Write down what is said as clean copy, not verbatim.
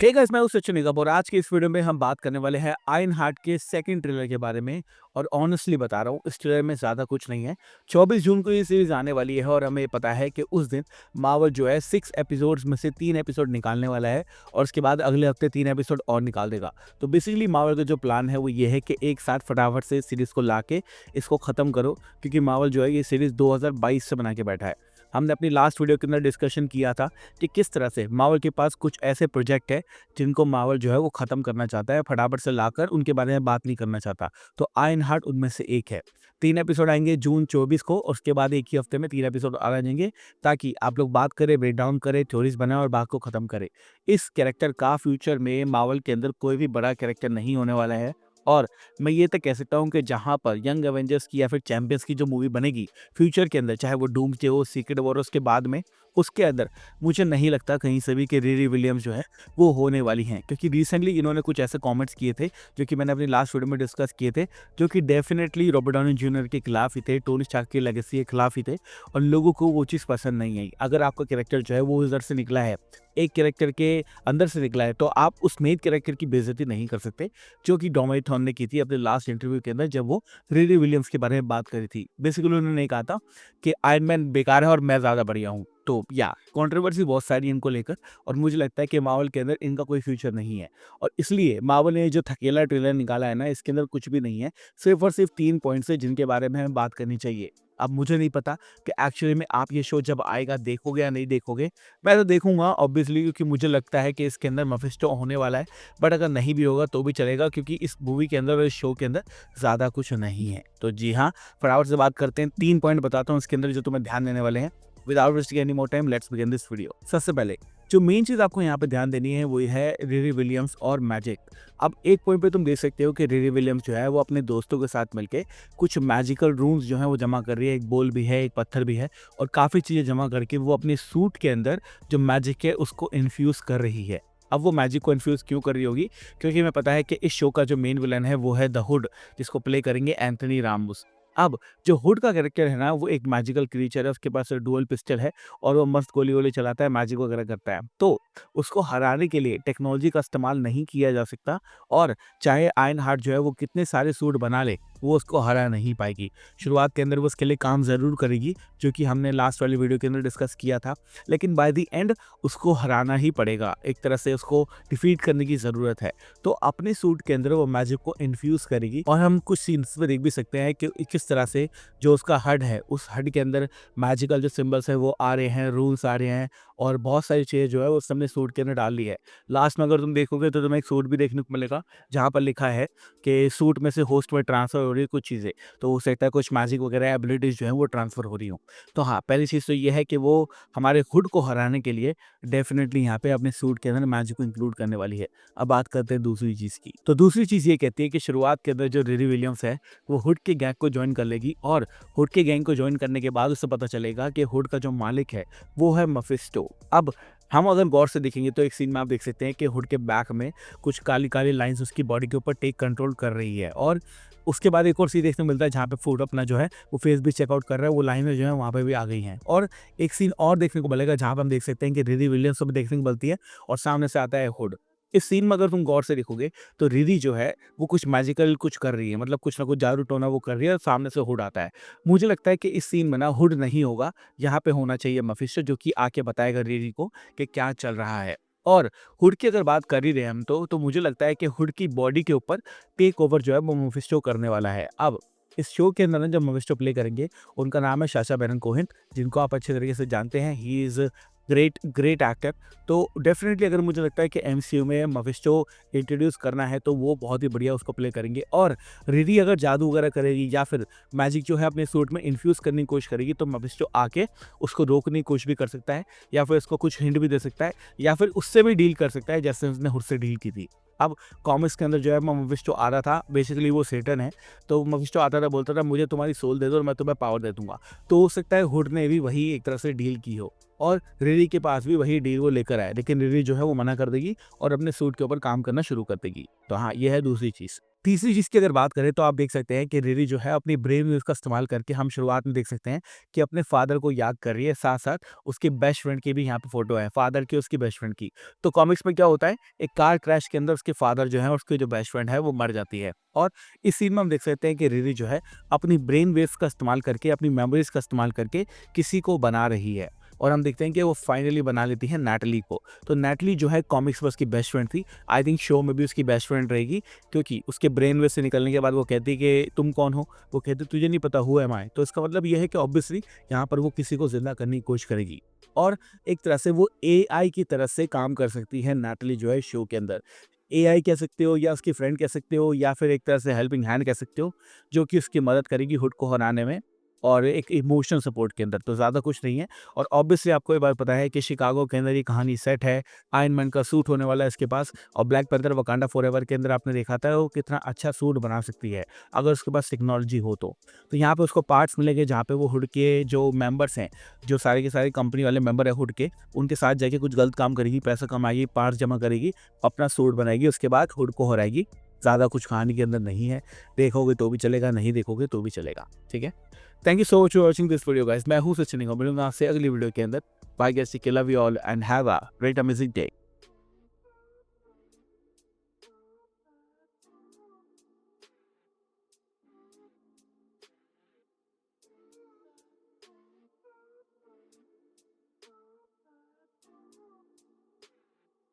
ठीक है, मैं हूँ सचिन निगम और आज की इस वीडियो में हम बात करने वाले हैं आयरन हार्ट के सेकंड ट्रेलर के बारे में। और ऑनेस्टली बता रहा हूँ, इस ट्रेलर में ज़्यादा कुछ नहीं है। 24 जून को ये सीरीज़ आने वाली है और हमें पता है कि उस दिन मार्वल जो है 6 एपिसोड्स में से 3 एपिसोड निकालने वाला है और उसके बाद अगले हफ्ते 3 एपिसोड और निकाल देगा। तो बेसिकली मार्वल का जो प्लान है वो ये है कि एक साथ फटाफट से सीरीज़ को लाके इसको ख़त्म करो, क्योंकि मार्वल जो है ये सीरीज़ 2022 से बना के बैठा है। हमने अपनी लास्ट वीडियो के अंदर डिस्कशन किया था कि किस तरह से मार्वल के पास कुछ ऐसे प्रोजेक्ट है जिनको मार्वल जो है वो ख़त्म करना चाहता है, फटाफट से लाकर उनके बारे में बात नहीं करना चाहता। तो आयरन हार्ट उनमें से एक है। 3 एपिसोड आएँगे जून 24 को और उसके बाद एक ही हफ्ते में 3 एपिसोड और आ जाएँगे, ताकि आप लोग बात करें, ब्रेक डाउन करें, थ्योरीज़ बनाएँ और बात को ख़त्म करें। इस कैरेक्टर का फ्यूचर में मार्वल के अंदर कोई भी बड़ा कैरेक्टर नहीं होने वाला है। और मैं ये तक कह सकता हूँ कि जहाँ पर यंग एवेंजर्स की या फिर चैंपियंस की जो मूवी बनेगी फ्यूचर के अंदर, चाहे वो डूम्सडे हो, सीक्रेट वॉर उसके बाद में, उसके अंदर मुझे नहीं लगता कहीं से भी कि रिरी विलियम्स जो है वो होने वाली हैं। क्योंकि रिसेंटली इन्होंने कुछ ऐसे कमेंट्स किए थे जो कि मैंने अपनी लास्ट वीडियो में डिस्कस किए थे, जो कि डेफिनेटली रॉबर्ट डाउनी जूनियर के खिलाफ ही थे, टोनी स्टार्क की लेगेसी के खिलाफ ही थे और लोगों को वो चीज़ पसंद नहीं आई। अगर आपका कैरेक्टर जो है वो उधर से निकला है, एक कैरेक्टर के अंदर से निकला है, तो आप उस मेन कैरेक्टर की बेइज्जती नहीं कर सकते, जो कि डोमिनिक थॉर्न ने की थी अपने लास्ट इंटरव्यू के अंदर जब वो रिरी विलियम्स के बारे में बात करी थी। बेसिकली उन्होंने कहा था कि आयरन मैन बेकार है और मैं ज़्यादा बढ़िया हूँ। तो या कंट्रोवर्सी बहुत सारी इनको लेकर और मुझे लगता है कि मार्वल के अंदर इनका कोई फ्यूचर नहीं है। और इसलिए मार्वल ने जो थकेला ट्रेलर निकाला है ना, इसके अंदर कुछ भी नहीं है। सिर्फ़ और सिर्फ़ 3 पॉइंट्स है जिनके बारे में हमें बात करनी चाहिए। अब मुझे नहीं पता कि एक्चुअली में आप ये शो जब आएगा देखोगे या नहीं देखोगे। मैं तो देखूँगा ऑब्वियसली, क्योंकि मुझे लगता है कि इसके अंदर मेफिस्टो होने वाला है। बट अगर नहीं भी होगा तो भी चलेगा, क्योंकि इस मूवी के अंदर और इस शो के अंदर ज़्यादा कुछ नहीं है। तो जी हाँ, फटाफट से बात करते हैं। 3 पॉइंट बताता हूँ इसके अंदर जो तुम्हें ध्यान देने वाले हैं। Without wasting any more time, let's begin this video. सबसे पहले जो मेन चीज़ आपको यहाँ पे ध्यान देनी है वो ये है रिरी विलियम्स और मैजिक। अब एक पॉइंट पे तुम देख सकते हो कि रिरी विलियम्स जो है वो अपने दोस्तों के साथ मिलके कुछ मैजिकल रून्स जो है वो जमा कर रही है। एक बॉल भी है, एक पत्थर भी है और काफ़ी चीज़ें जमा करके वो अपने सूट के अंदर जो मैजिक है उसको इन्फ्यूज़ कर रही है। अब वो मैजिक को इन्फ्यूज़ क्यों कर रही होगी? क्योंकि हमें पता है कि इस शो का जो मेन विलन है वो है द हुड, जिसको प्ले करेंगे एंथनी रामोस। अब जो हुड का कैरेक्टर है ना, वो एक मैजिकल क्रीचर है, उसके पास डुअल पिस्टल है और वो मस्त गोली-वोली चलाता है, मैजिक वगैरह करता है। तो उसको हराने के लिए टेक्नोलॉजी का इस्तेमाल नहीं किया जा सकता और चाहे आयरन हार्ट जो है वो कितने सारे सूट बना ले, वो उसको हरा नहीं पाएगी। शुरुआत के अंदर वो उसके लिए काम ज़रूर करेगी, जो कि हमने लास्ट वाली वीडियो के अंदर डिस्कस किया था, लेकिन बाय द एंड उसको हराना ही पड़ेगा। एक तरह से उसको डिफीट करने की ज़रूरत है। तो अपने सूट के अंदर वो मैजिक को इन्फ्यूज़ करेगी और हम कुछ सीन्स में देख भी सकते हैं कि किस तरह से जो उसका हड है, उस हड के अंदर मैजिकल जो सिंबल्स हैं वो आ रहे हैं, रूल्स आ रहे हैं और बहुत सारी चीज़ें जो है वो उसने अपने सूट के अंदर डाल ली है। लास्ट में अगर तुम देखोगे तो तुम्हें एक सूट भी देखने को मिलेगा, जहाँ पर लिखा है कि सूट में से होस्ट में ट्रांसफ़र हो रही है कुछ चीज़ें। तो हो सकता है कुछ मैजिक वगैरह एबिलिटीज़ जो हैं वो ट्रांसफ़र हो रही हों। तो हाँ, पहली चीज़ तो ये है कि वो हमारे हुड को हराने के लिए डेफ़िनेटली यहाँ पे अपने सूट के अंदर मैजिक को इंक्लूड करने वाली है। अब बात करते हैं दूसरी चीज़ की। तो दूसरी चीज़ ये कहती है कि शुरुआत के अंदर जो रिरी विलियम्स है, वो हुड के गैंग को जॉइन कर लेगी और हुड के गैंग को जॉइन करने के बाद उसे पता चलेगा कि हुड का जो मालिक है, वो है मेफिस्टो। अब हम अगर गौर से देखेंगे तो एक सीन में आप देख सकते हैं कि हुड के बैक में कुछ काली-काली लाइन्स उसकी बॉडी के ऊपर टेक कंट्रोल कर रही है और उसके बाद एक और सीन देखने को मिलता है जहाँ पे फूड अपना जो है वो फेस भी चेकआउट कर रहा है, वो लाइनें जो है वहाँ पे भी आ गई हैं। और एक सीन और देखने को मिलेगा जहाँ पे हम देख सकते हैं कि रिरी विलियम्स को भी देखने को मिलती है और सामने से आता है हुड। इस सीन में अगर तुम गौर से देखोगे तो रिरी जो है वो कुछ मैजिकल कुछ कर रही है, मतलब कुछ ना कुछ जादू-टोना वो कर रही है और सामने से हुड आता है। मुझे लगता है कि इस सीन में ना हुड नहीं होगा, यहाँ पे होना चाहिए मेफिस्टो, जो कि आके बताएगा रिरी को कि क्या चल रहा है। और हुड की अगर बात कर ही रहे हैं हम तो मुझे लगता है कि हुड की बॉडी के ऊपर टेक ओवर जो है वो मेफिस्टो करने वाला है। अब इस शो के अंदर ना जब मेफिस्टो प्ले करेंगे, उनका नाम है साशा बैरन कोहेन, जिनको आप अच्छे तरीके से जानते हैं। He is great great actor. तो डेफ़िनेटली अगर मुझे लगता है कि एमसीयू में मेफिस्टो इंट्रोड्यूस करना है तो वो बहुत ही बढ़िया उसको प्ले करेंगे। और रिरी अगर जादू वगैरह करेगी या फिर मैजिक जो है अपने सूट में इन्फ्यूज़ करने की कोशिश करेगी, तो मेफिस्टो आके उसको रोकने की कोशिश भी कर सकता है या फिर उसको कुछ हिंट भी दे सकता है या फिर उससे भी डील कर सकता है, जैसे उसने हुड से डील की थी। अब कॉमिक्स के अंदर जो है मेफिस्टो आ रहा था, बेसिकली वो सेटन है। तो मेफिस्टो आता था, बोलता था मुझे तुम्हारी सोल दे दो और मैं तुम्हें पावर दे दूँगा। तो हो सकता है हुड ने भी वही एक तरह से डील की हो और रिरी के पास भी वही डील वो लेकर आए, लेकिन रिरी जो है वो मना कर देगी और अपने सूट के ऊपर काम करना शुरू कर देगी। तो हाँ, ये है दूसरी चीज़। तीसरी चीज़ की अगर बात करें तो आप देख सकते हैं कि रिरी जो है अपनी ब्रेन वेव्स का इस्तेमाल करके हम शुरुआत में देख सकते हैं कि अपने फादर को याद कर रही है, साथ-साथ उसके बेस्ट फ्रेंड की भी यहाँ पे फ़ोटो है, फादर की, उसकी बेस्ट फ्रेंड की। तो कॉमिक्स में क्या होता है, एक कार क्रैश के अंदर उसके फादर जो हैं और उसकी जो बेस्ट फ्रेंड है वो मर जाती है। और इस सीन में हम देख सकते हैं कि रिरी जो है अपनी ब्रेन वेव्स का इस्तेमाल करके, अपनी मेमोरीज़ का इस्तेमाल करके किसी को बना रही है। और हम देखते हैं कि वो फाइनली बना लेती है नैटली को। तो नैटली जो है कॉमिक्स में उसकी बेस्ट फ्रेंड थी, आई थिंक शो में भी उसकी बेस्ट फ्रेंड रहेगी, क्योंकि उसके ब्रेन वेव से निकलने के बाद वो कहती है कि तुम कौन हो? वो कहती है तुझे नहीं पता हू एम आई? तो इसका मतलब ये है कि ऑब्वियसली यहाँ पर वो किसी को ज़िंदा करने की कोशिश करेगी। और एक तरह से वो एआई की तरह से काम कर सकती है नैटली जो है शो के अंदर। एआई कह सकते हो या उसकी फ्रेंड कह सकते हो या फिर एक तरह से हेल्पिंग हैंड कह सकते हो, जो कि उसकी मदद करेगी हुड को हराने में और एक इमोशनल सपोर्ट के अंदर, तो ज़्यादा कुछ नहीं है। और ऑब्वियसली आपको ये बात पता है कि शिकागो के अंदर ये कहानी सेट है, आयरन मैन का सूट होने वाला है इसके पास, और ब्लैक पैंथर वकांडा फॉरएवर के अंदर आपने देखा था वो कितना अच्छा सूट बना सकती है, अगर उसके पास टेक्नोलॉजी हो तो। तो यहाँ पे उसको पार्ट्स मिलेंगे जहाँ पे वो हुड के जो मेंबर्स हैं, जो सारे के सारे कंपनी वाले मेंबर हैं हुड के, उनके साथ जाके कुछ गलत काम करेगी, पैसा कमाएगी, पार्ट्स जमा करेगी, अपना सूट बनाएगी, उसके बाद हुड को हराएगी। ज़्यादा कुछ कहानी के अंदर नहीं है, देखोगे तो भी चलेगा, नहीं देखोगे तो भी चलेगा, ठीक है? Thank you so much for watching this video guys. मैं हूँ सचिन निगम, मिलूंगा आपसे अगली वीडियो के अंदर। Bye guys, take care, love you all and have a great amazing day.